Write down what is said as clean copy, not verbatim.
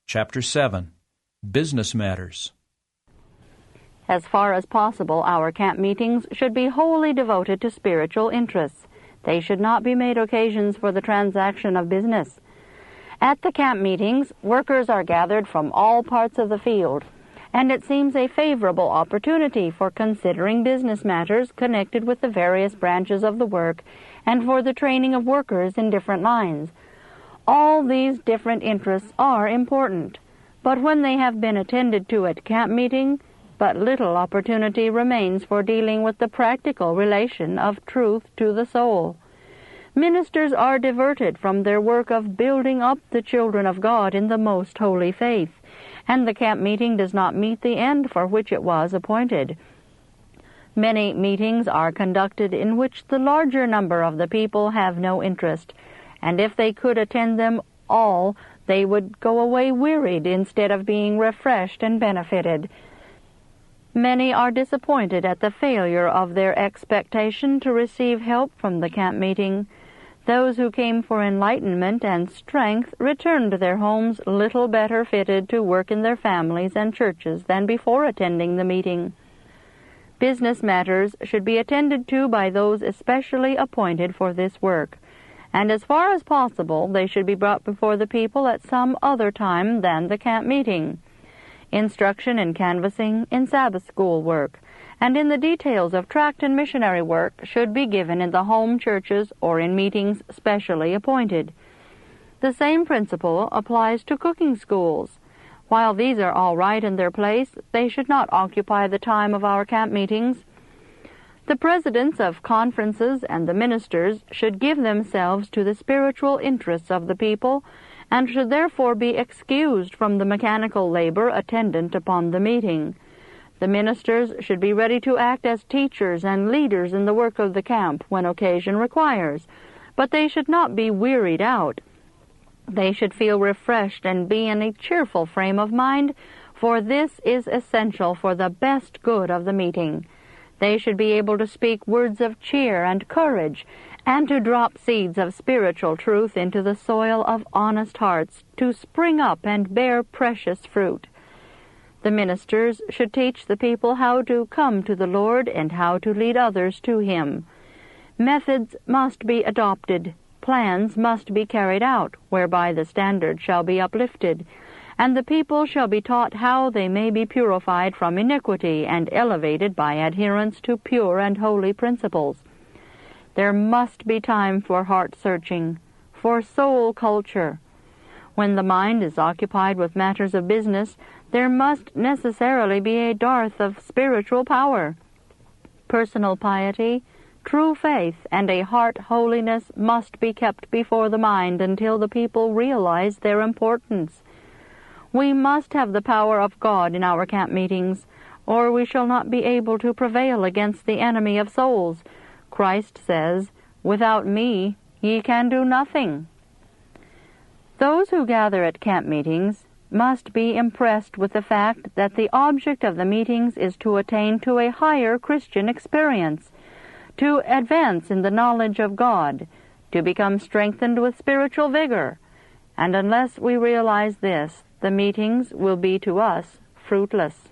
Chapter 7. Business Matters. As far as possible, our camp meetings should be wholly devoted to spiritual interests. They should not be made occasions for the transaction of business. At the camp meetings, workers are gathered from all parts of the field, and it seems a favorable opportunity for considering business matters connected with the various branches of the work and for the training of workers in different lines. All these different interests are important, but when they have been attended to at camp meeting, but little opportunity remains for dealing with the practical relation of truth to the soul. Ministers are diverted from their work of building up the children of God in the most holy faith, and the camp meeting does not meet the end for which it was appointed. Many meetings are conducted in which the larger number of the people have no interest, and if they could attend them all, they would go away wearied instead of being refreshed and benefited. Many are disappointed at the failure of their expectation to receive help from the camp meeting. Those who came for enlightenment and strength return to their homes little better fitted to work in their families and churches than before attending the meeting. Business matters should be attended to by those especially appointed for this work, and as far as possible they should be brought before the people at some other time than the camp meeting. Instruction in canvassing, in Sabbath school work, and in the details of tract and missionary work should be given in the home churches or in meetings specially appointed. The same principle applies to cooking schools. While these are all right in their place, they should not occupy the time of our camp meetings. The presidents of conferences and the ministers should give themselves to the spiritual interests of the people, and should therefore be excused from the mechanical labor attendant upon the meeting. The ministers should be ready to act as teachers and leaders in the work of the camp when occasion requires, but they should not be wearied out. They should feel refreshed and be in a cheerful frame of mind, for this is essential for the best good of the meeting. They should be able to speak words of cheer and courage, and to drop seeds of spiritual truth into the soil of honest hearts, to spring up and bear precious fruit. The ministers should teach the people how to come to the Lord and how to lead others to Him. Methods must be adopted, plans must be carried out, whereby the standard shall be uplifted, and the people shall be taught how they may be purified from iniquity and elevated by adherence to pure and holy principles. There must be time for heart-searching, for soul culture. When the mind is occupied with matters of business, there must necessarily be a dearth of spiritual power. Personal piety, true faith, and a heart holiness must be kept before the mind until the people realize their importance. We must have the power of God in our camp meetings, or we shall not be able to prevail against the enemy of souls. Christ says, "Without me ye can do nothing." Those who gather at camp meetings must be impressed with the fact that the object of the meetings is to attain to a higher Christian experience, to advance in the knowledge of God, to become strengthened with spiritual vigor, and unless we realize this, the meetings will be to us fruitless.